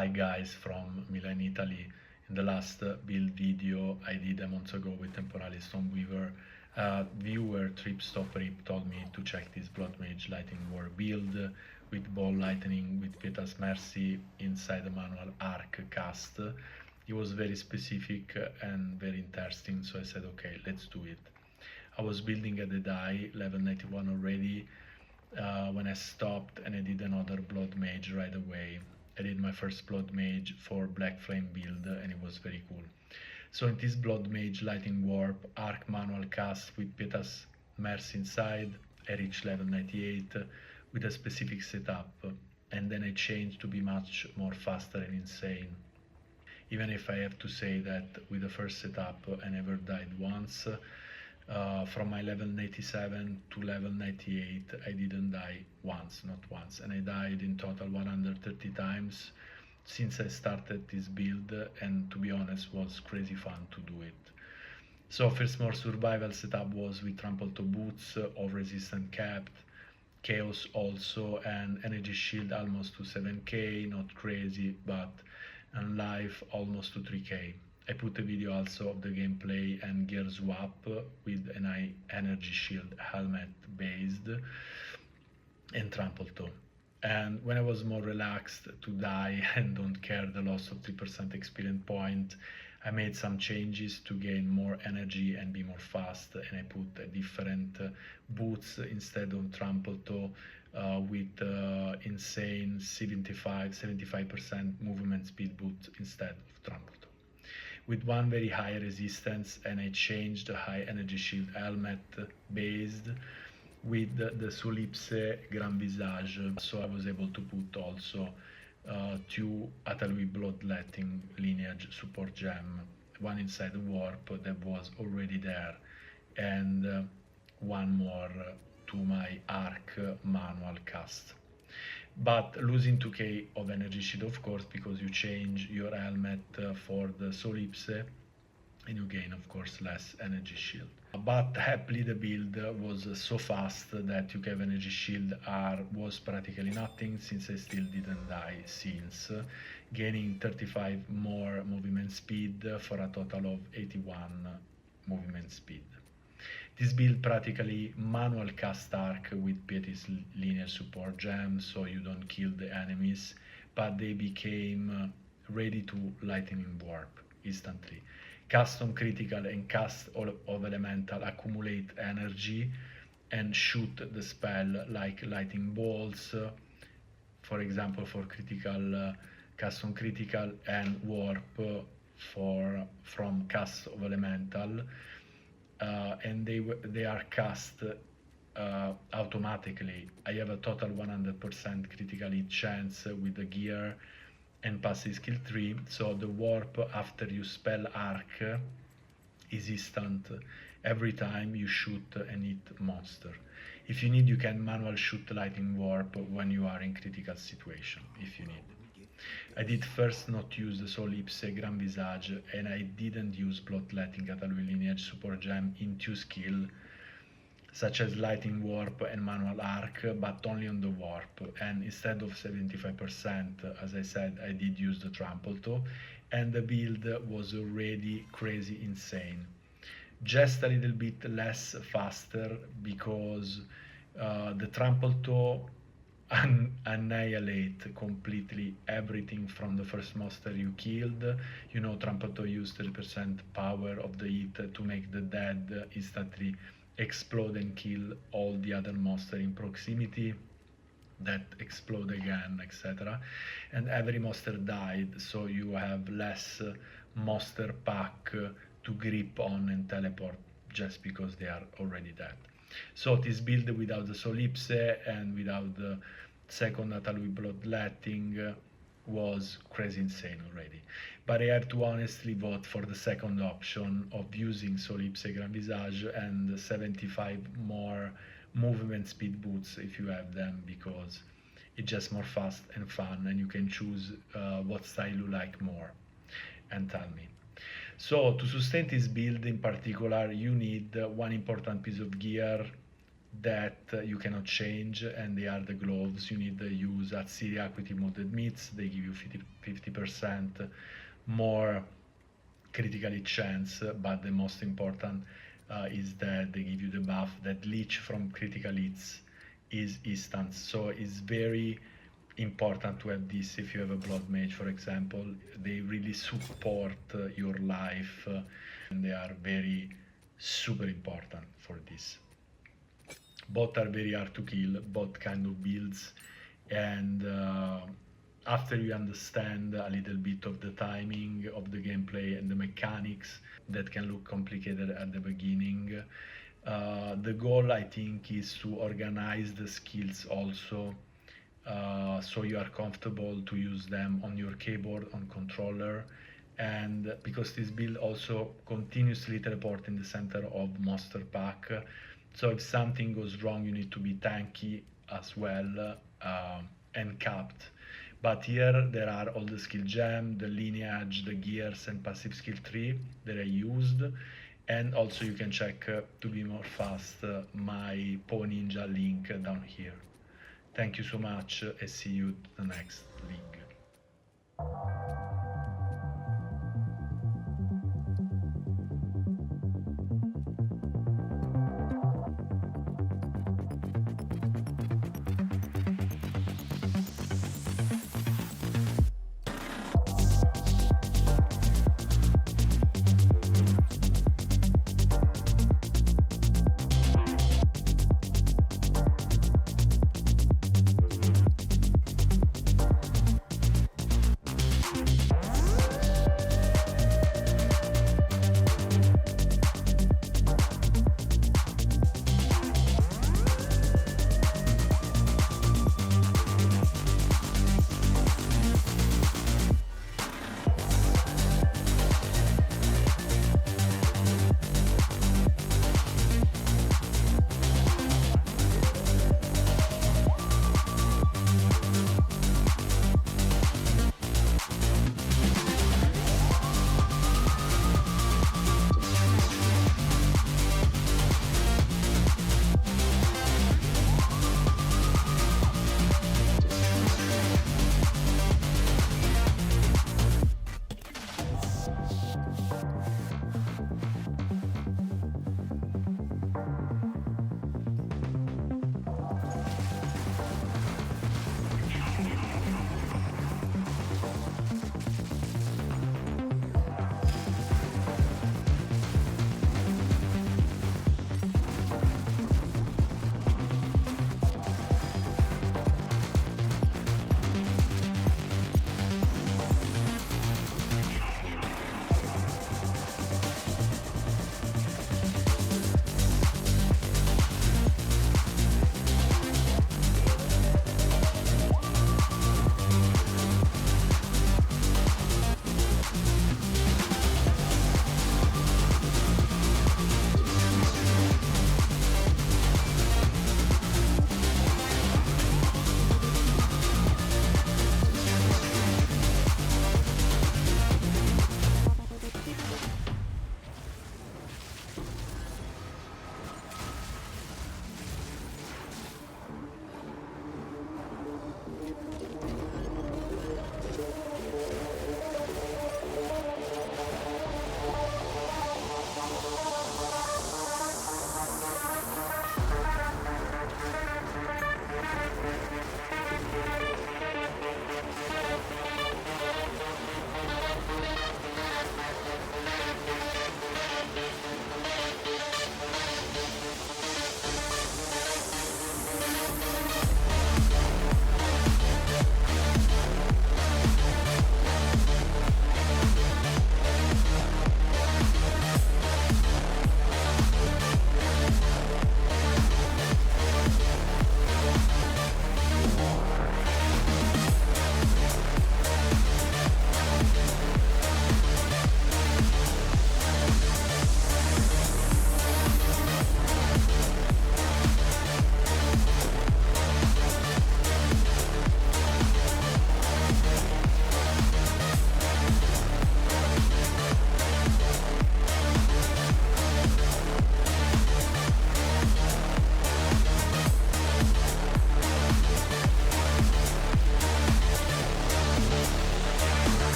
Hi guys from Milan, Italy. In the last build video I did a month ago with Temporale Stoneweaver, viewer Trip Stop Rip told me to check this BLOODMAGE Lightning War build with Ball Lightning with Pietas Mercy inside the manual arc cast. It was very specific and very interesting, so I said okay, let's do it. I was building at the die, level 91 already, when I stopped and I did another BLOODMAGE right away. I did my first BLOODMAGE for Black Flame build and it was very cool. So in this BLOODMAGE Lightning Warp arc manual cast with Pietas Mercy inside, I reached level 98 with a specific setup, and then I changed to be much more faster and insane. Even if I have to say that with the first setup I never died once. From my level 97 to level 98 I didn't die once, not once, and I died in total 130 times since I started this build, and to be honest was crazy fun to do it. So first more survival setup was with trample to boots, of resistant capped, chaos also, and energy shield almost to 7k, not crazy, but and life almost to 3k. I put a video also of the gameplay and gear swap with an energy shield helmet based and trample toe. And when I was more relaxed to die and don't care the loss of 3% experience point, I made some changes to gain more energy and be more fast, and I put a different boots instead of trample toe with insane 75% movement speed boots instead of trample toe, with one very high resistance, and I changed the high energy shield helmet based with the Solipse Grand Visage, so I was able to put also two Atalui Bloodletting lineage support gem, one inside the warp that was already there, and one more to my arc manual cast. But losing 2k of energy shield, of course, because you change your helmet for the Solipse and you gain, of course, less energy shield. But happily the build was so fast that UK energy shield was practically nothing, since I still didn't die since, gaining 35 more movement speed for a total of 81 movement speed. This build practically manual cast arc with Pietis linear support gem, so you don't kill the enemies, but they became ready to lightning warp instantly. Custom critical and cast of elemental accumulate energy and shoot the spell like lightning bolts, for example for critical, custom critical, and warp from cast of elemental. And they are cast automatically. I have a total 100% critical hit chance with the gear and passive skill 3, so the warp after you spell arc is instant every time you shoot and hit monster. If you need, you can manual shoot lightning warp when you are in critical situation, if you need. I did first not use the Solipse Grand Visage, and I didn't use Bloodletting Atalui lineage support gem in 2 skill, such as lightning warp and manual arc, but only on the warp, and instead of 75%, as I said, I did use the trample toe, and the build was already crazy insane. Just a little bit less faster because the trample toe annihilate completely everything from the first monster you killed. You know, trample toe used 30% power of the hit to make the dead instantly explode and kill all the other monster in proximity that explode again, etc. And every monster died, so you have less monster pack to grip on and teleport just because they are already dead. So this build without the Solipse and without the second Atalui Bloodletting was crazy insane already. But I have to honestly vote for the second option of using Solipse Grand Visage and 75 more movement speed boots if you have them, because it's just more fast and fun, and you can choose what style you like more and tell me. So to sustain this build in particular, you need one important piece of gear that you cannot change, and they are the gloves. You need to use at Syria equity modded meats. They give you 50% more critical hit chance, but the most important is that they give you the buff that leech from critical hits is instant. So it's very important to have this if you have a blood mage, for example. They really support your life, and they are very super important for this. Both are very hard to kill, both kind of builds, and after you understand a little bit of the timing of the gameplay and the mechanics that can look complicated at the beginning, the goal, I think, is to organize the skills also, so you are comfortable to use them on your keyboard, on controller, and because this build also continuously teleport in the center of monster pack, so if something goes wrong you need to be tanky as well, and capped. But here there are all the skill gem, the lineage, the gears and passive skill tree that I used, and also you can check to be more fast my Paw Ninja link down here. Thank you so much, and see you to the next league.